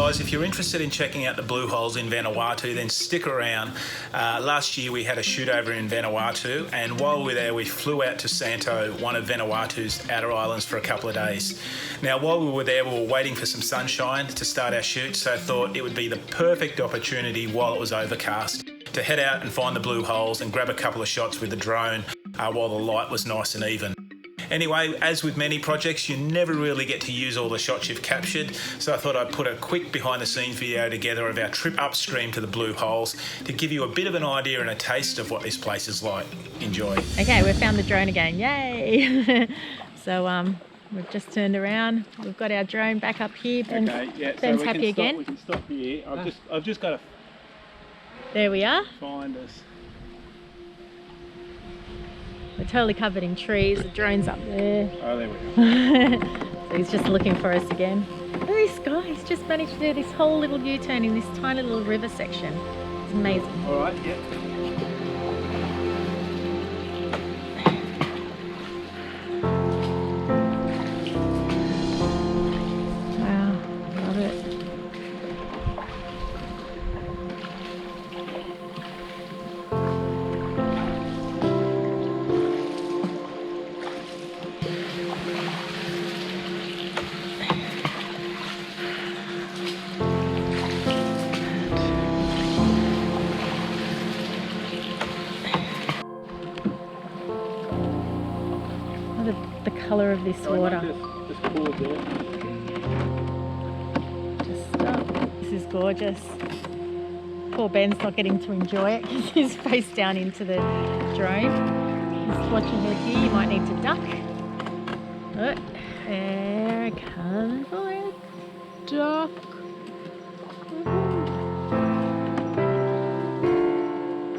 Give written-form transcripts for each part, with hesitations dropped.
guys, if you're interested in checking out the Blue Holes in Vanuatu, then stick around. Last year we had a shoot over in Vanuatu, and while we were there we flew out to Santo, one of Vanuatu's outer islands, for a couple of days. Now while we were there we were waiting for some sunshine to start our shoot, so I thought it would be the perfect opportunity while it was overcast to head out and find the Blue Holes and grab a couple of shots with the drone while the light was nice and even. Anyway, as with many projects, you never really get to use all the shots you've captured, so I thought I'd put a quick behind the scenes video together of our trip upstream to the Blue Holes to give you a bit of an idea and a taste of what this place is like. Enjoy. Okay, we've found the drone again, yay! So we've just turned around, we've got our drone back up here. Okay, yeah, Ben's so happy again. We can stop here. I've just got to There we are. find us. We're totally covered in trees, the drone's up there. Oh, there we go. So he's just looking for us again. Look at this guy, he's just managed to do this whole little U-turn in this tiny little river section. It's amazing. All right, yeah. Wow, love it. Look at the colour of this water. Just pause there. Just stop. This is gorgeous. Poor Ben's not getting to enjoy it because he's face down into the drone. He's watching her here. You might need to duck. Look, there it comes. Duck.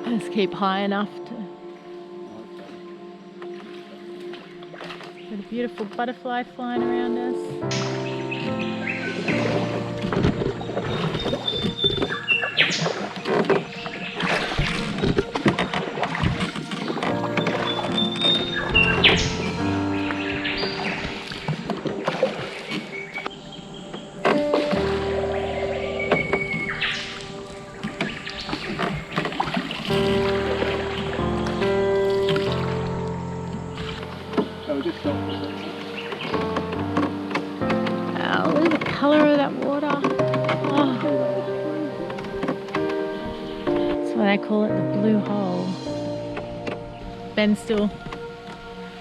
Let's keep high enough to. Got a beautiful butterfly flying around us. So we just stop. Oh, look at the colour of that water. Oh. That's why they call it the Blue Hole. Ben's still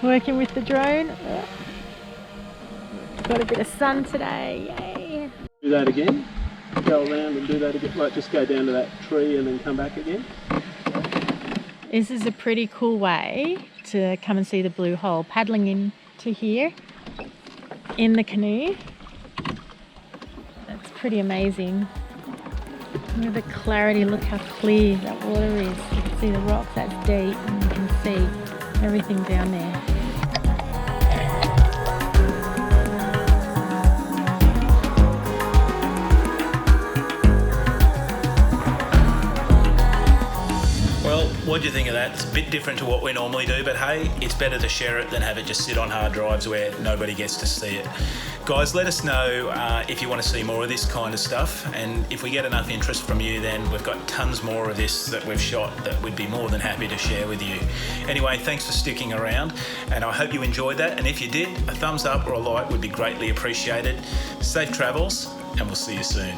working with the drone. Got a bit of sun today, yay! Do that again. Go around and do that again. Like just go down to that tree and then come back again. This is a pretty cool way to come and see the Blue Hole. Paddling into here in the canoe. That's pretty amazing. Look at the clarity, look how clear that water is. You can see the rocks, that's deep, and you can see everything down there. What do you think of that? It's a bit different to what we normally do, but hey, it's better to share it than have it just sit on hard drives where nobody gets to see it. Guys, let us know if you want to see more of this kind of stuff, and if we get enough interest from you, then we've got tons more of this that we've shot that we'd be more than happy to share with you. Anyway, thanks for sticking around, and I hope you enjoyed that, and if you did, a thumbs up or a like would be greatly appreciated. Safe travels, and we'll see you soon.